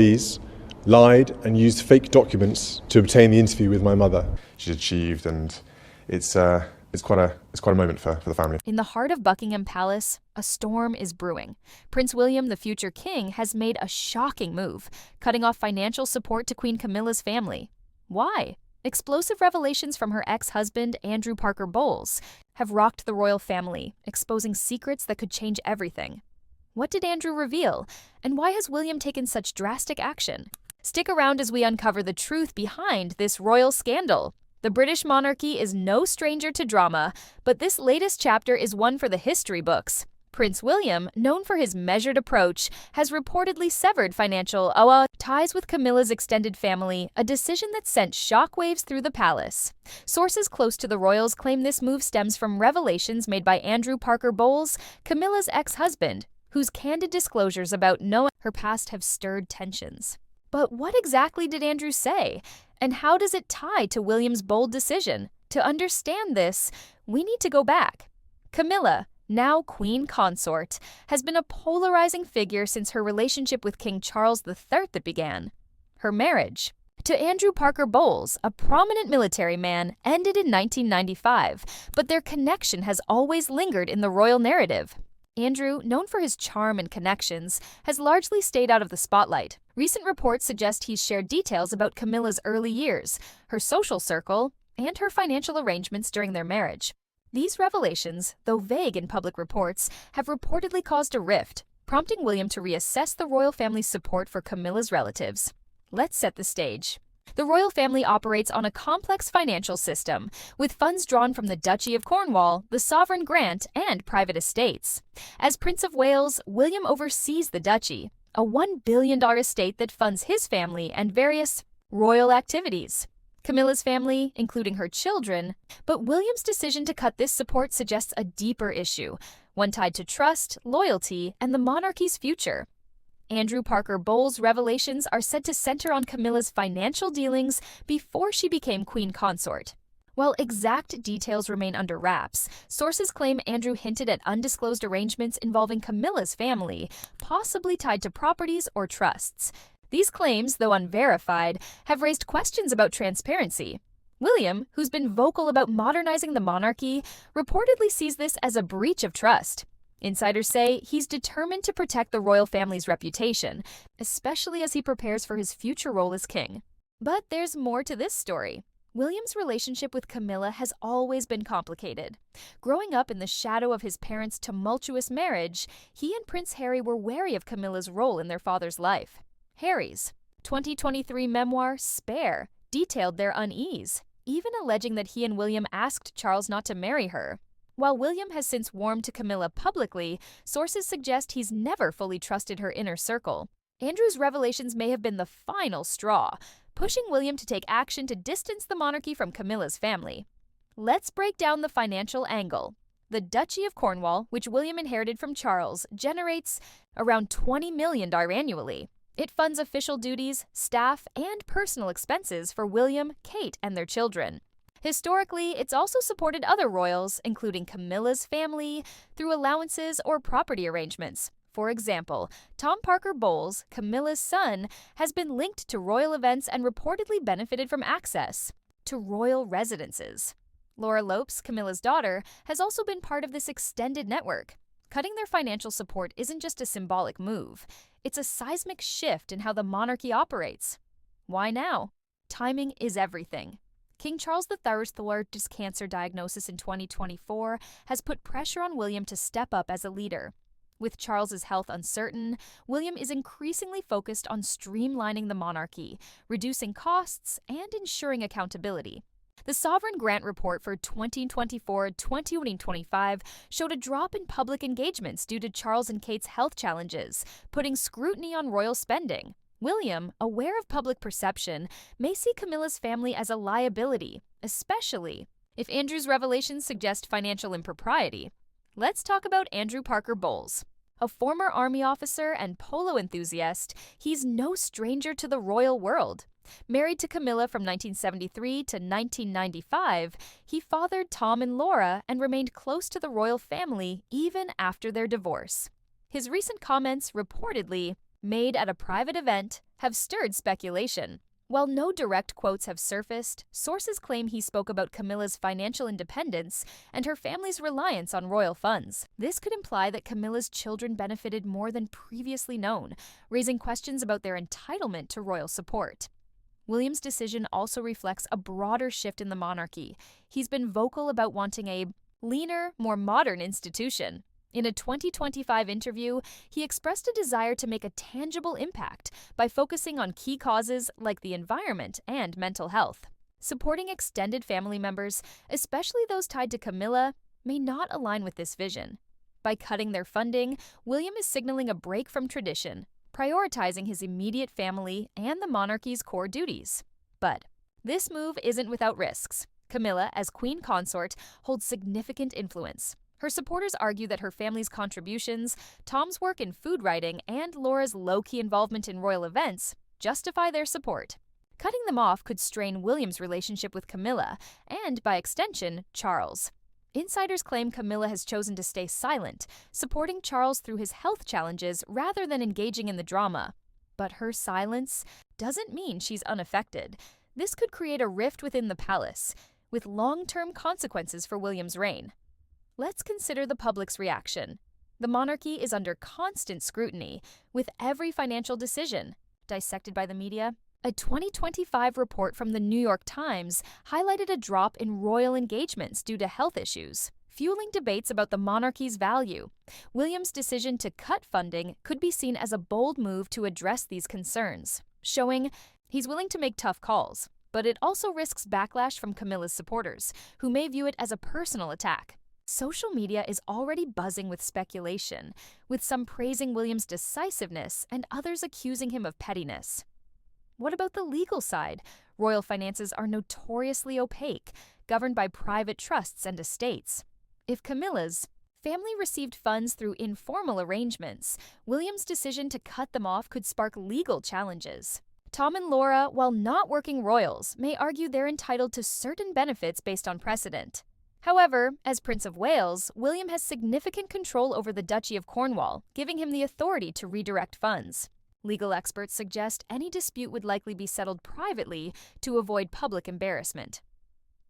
These lied and used fake documents to obtain the interview with my mother. She's achieved, and it's quite a moment for the family. In the heart of Buckingham Palace, a storm is brewing. Prince William, the future king, has made a shocking move, cutting off financial support to Queen Camilla's family. Why? Explosive revelations from her ex-husband, Andrew Parker Bowles, have rocked the royal family, exposing secrets that could change everything. What did Andrew reveal, and why has William taken such drastic action? Stick around as we uncover the truth behind this royal scandal. The British monarchy is no stranger to drama, but this latest chapter is one for the history books. Prince William, known for his measured approach, has reportedly severed financial ties with Camilla's extended family, a decision that sent shockwaves through the palace. Sources close to the royals claim this move stems from revelations made by Andrew Parker Bowles, Camilla's ex-husband, whose candid disclosures about knowing her past have stirred tensions. But what exactly did Andrew say, and how does it tie to William's bold decision? To understand this, we need to go back. Camilla, now Queen Consort, has been a polarizing figure since her relationship with King Charles III that began. Her marriage to Andrew Parker Bowles, a prominent military man, ended in 1995, but their connection has always lingered in the royal narrative. Andrew, known for his charm and connections, has largely stayed out of the spotlight. Recent reports suggest he's shared details about Camilla's early years, her social circle, and her financial arrangements during their marriage. These revelations, though vague in public reports, have reportedly caused a rift, prompting William to reassess the royal family's support for Camilla's relatives. Let's set the stage. The royal family operates on a complex financial system, with funds drawn from the Duchy of Cornwall, the sovereign grant, and private estates. As Prince of Wales, William oversees the duchy, a $1 billion estate that funds his family and various royal activities. Camilla's family, including her children, but William's decision to cut this support suggests a deeper issue, one tied to trust, loyalty, and the monarchy's future. Andrew Parker Bowles' revelations are said to center on Camilla's financial dealings before she became Queen Consort. While exact details remain under wraps, sources claim Andrew hinted at undisclosed arrangements involving Camilla's family, possibly tied to properties or trusts. These claims, though unverified, have raised questions about transparency. William, who's been vocal about modernizing the monarchy, reportedly sees this as a breach of trust. Insiders say he's determined to protect the royal family's reputation, especially as he prepares for his future role as king. But there's more to this story. William's relationship with Camilla has always been complicated. Growing up in the shadow of his parents' tumultuous marriage, he and Prince Harry were wary of Camilla's role in their father's life. Harry's 2023 memoir, Spare, detailed their unease, even alleging that he and William asked Charles not to marry her. While William has since warmed to Camilla publicly, sources suggest he's never fully trusted her inner circle. Andrew's revelations may have been the final straw, pushing William to take action to distance the monarchy from Camilla's family. Let's break down the financial angle. The Duchy of Cornwall, which William inherited from Charles, generates around $20 million annually. It funds official duties, staff, and personal expenses for William, Kate, and their children. Historically, it's also supported other royals, including Camilla's family, through allowances or property arrangements. For example, Tom Parker Bowles, Camilla's son, has been linked to royal events and reportedly benefited from access to royal residences. Laura Lopes, Camilla's daughter, has also been part of this extended network. Cutting their financial support isn't just a symbolic move. It's a seismic shift in how the monarchy operates. Why now? Timing is everything. King Charles III's latest cancer diagnosis in 2024 has put pressure on William to step up as a leader. With Charles's health uncertain, William is increasingly focused on streamlining the monarchy, reducing costs, and ensuring accountability. The Sovereign Grant Report for 2024-2025 showed a drop in public engagements due to Charles and Kate's health challenges, putting scrutiny on royal spending. William, aware of public perception, may see Camilla's family as a liability, especially if Andrew's revelations suggest financial impropriety. Let's talk about Andrew Parker Bowles. A former army officer and polo enthusiast, he's no stranger to the royal world. Married to Camilla from 1973 to 1995, he fathered Tom and Laura and remained close to the royal family even after their divorce. His recent comments reportedly made at a private event, have stirred speculation. While no direct quotes have surfaced, sources claim he spoke about Camilla's financial independence and her family's reliance on royal funds. This could imply that Camilla's children benefited more than previously known, raising questions about their entitlement to royal support. William's decision also reflects a broader shift in the monarchy. He's been vocal about wanting a leaner, more modern institution. In a 2025 interview, he expressed a desire to make a tangible impact by focusing on key causes like the environment and mental health. Supporting extended family members, especially those tied to Camilla, may not align with this vision. By cutting their funding, William is signaling a break from tradition, prioritizing his immediate family and the monarchy's core duties. But this move isn't without risks. Camilla, as queen consort, holds significant influence. Her supporters argue that her family's contributions, Tom's work in food writing, and Laura's low-key involvement in royal events justify their support. Cutting them off could strain William's relationship with Camilla and, by extension, Charles. Insiders claim Camilla has chosen to stay silent, supporting Charles through his health challenges rather than engaging in the drama. But her silence doesn't mean she's unaffected. This could create a rift within the palace, with long-term consequences for William's reign. Let's consider the public's reaction. The monarchy is under constant scrutiny, with every financial decision dissected by the media. A 2025 report from the New York Times highlighted a drop in royal engagements due to health issues, fueling debates about the monarchy's value. William's decision to cut funding could be seen as a bold move to address these concerns, showing he's willing to make tough calls. But it also risks backlash from Camilla's supporters, who may view it as a personal attack. Social media is already buzzing with speculation, with some praising William's decisiveness and others accusing him of pettiness. What about the legal side? Royal finances are notoriously opaque, governed by private trusts and estates. If Camilla's family received funds through informal arrangements, William's decision to cut them off could spark legal challenges. Tom and Laura, while not working royals, may argue they're entitled to certain benefits based on precedent. However, as Prince of Wales, William has significant control over the Duchy of Cornwall, giving him the authority to redirect funds. Legal experts suggest any dispute would likely be settled privately to avoid public embarrassment.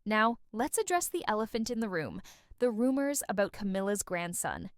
Now, let's address the elephant in the room, the rumors about Camilla's grandson.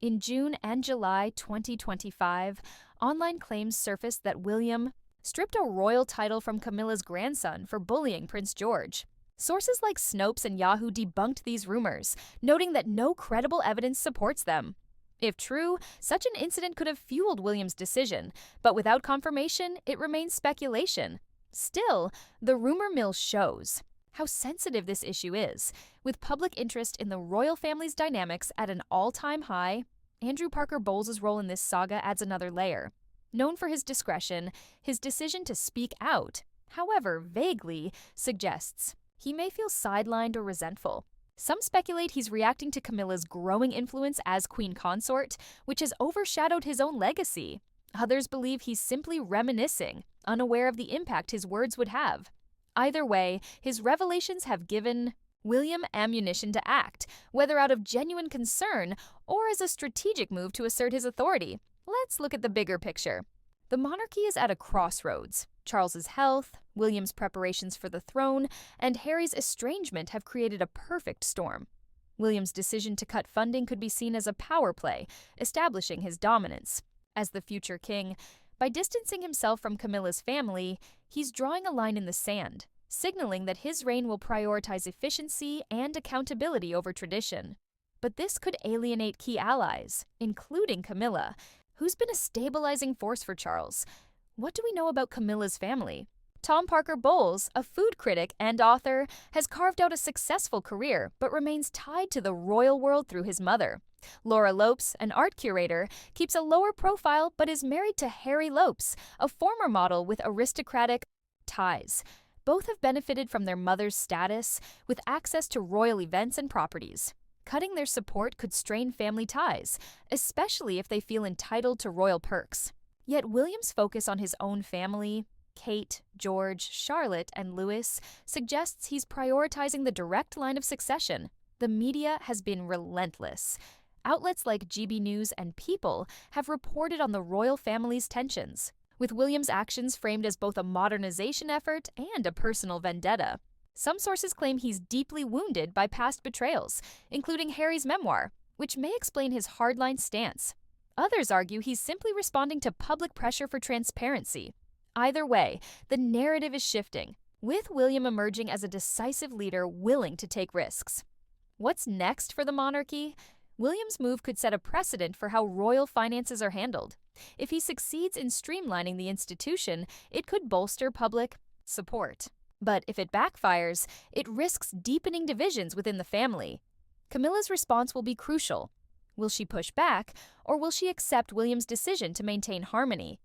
In June and July 2025, online claims surfaced that William stripped a royal title from Camilla's grandson for bullying Prince George. Sources like Snopes and Yahoo debunked these rumors, noting that no credible evidence supports them. If true, such an incident could have fueled William's decision, but without confirmation, it remains speculation. Still, the rumor mill shows how sensitive this issue is. With public interest in the royal family's dynamics at an all-time high, Andrew Parker Bowles' role in this saga adds another layer. Known for his discretion, his decision to speak out, however vaguely, suggests he may feel sidelined or resentful. Some speculate he's reacting to Camilla's growing influence as queen consort, which has overshadowed his own legacy. Others believe he's simply reminiscing, unaware of the impact his words would have. Either way, his revelations have given William ammunition to act, whether out of genuine concern or as a strategic move to assert his authority. Let's look at the bigger picture. The monarchy is at a crossroads. Charles's health, William's preparations for the throne, and Harry's estrangement have created a perfect storm. William's decision to cut funding could be seen as a power play, establishing his dominance. As the future king, by distancing himself from Camilla's family, he's drawing a line in the sand, signaling that his reign will prioritize efficiency and accountability over tradition. But this could alienate key allies, including Camilla, who's been a stabilizing force for Charles. What do we know about Camilla's family? Tom Parker Bowles, a food critic and author, has carved out a successful career but remains tied to the royal world through his mother. Laura Lopes, an art curator, keeps a lower profile but is married to Harry Lopes, a former model with aristocratic ties. Both have benefited from their mother's status, with access to royal events and properties. Cutting their support could strain family ties, especially if they feel entitled to royal perks. Yet William's focus on his own family, Kate, George, Charlotte, and Louis, suggests he's prioritizing the direct line of succession. The media has been relentless. Outlets like GB News and People have reported on the royal family's tensions, with William's actions framed as both a modernization effort and a personal vendetta. Some sources claim he's deeply wounded by past betrayals, including Harry's memoir, which may explain his hardline stance. Others argue he's simply responding to public pressure for transparency. Either way, the narrative is shifting, with William emerging as a decisive leader willing to take risks. What's next for the monarchy? William's move could set a precedent for how royal finances are handled. If he succeeds in streamlining the institution, it could bolster public support. But if it backfires, it risks deepening divisions within the family. Camilla's response will be crucial. Will she push back, or will she accept William's decision to maintain harmony?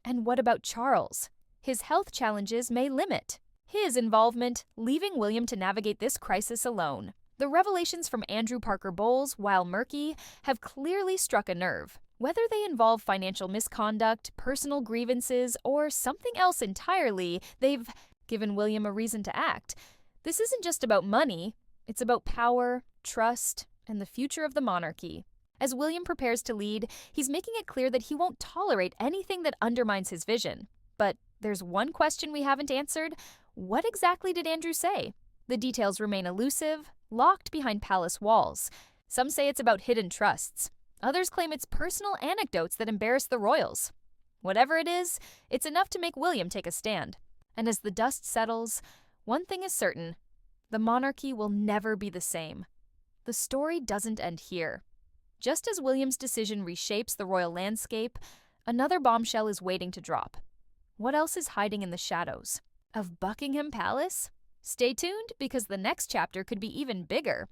And what about Charles? His health challenges may limit his involvement, leaving William to navigate this crisis alone. The revelations from Andrew Parker Bowles, while murky, have clearly struck a nerve. Whether they involve financial misconduct, personal grievances, or something else entirely, they've given William a reason to act. This isn't just about money, it's about power, trust, and the future of the monarchy. As William prepares to lead, he's making it clear that he won't tolerate anything that undermines his vision. But there's one question we haven't answered. What exactly did Andrew say? The details remain elusive, locked behind palace walls. Some say it's about hidden trusts. Others claim it's personal anecdotes that embarrass the royals. Whatever it is, it's enough to make William take a stand. And as the dust settles, one thing is certain: the monarchy will never be the same. The story doesn't end here. Just as William's decision reshapes the royal landscape, another bombshell is waiting to drop. What else is hiding in the shadows of Buckingham Palace? Stay tuned, because the next chapter could be even bigger.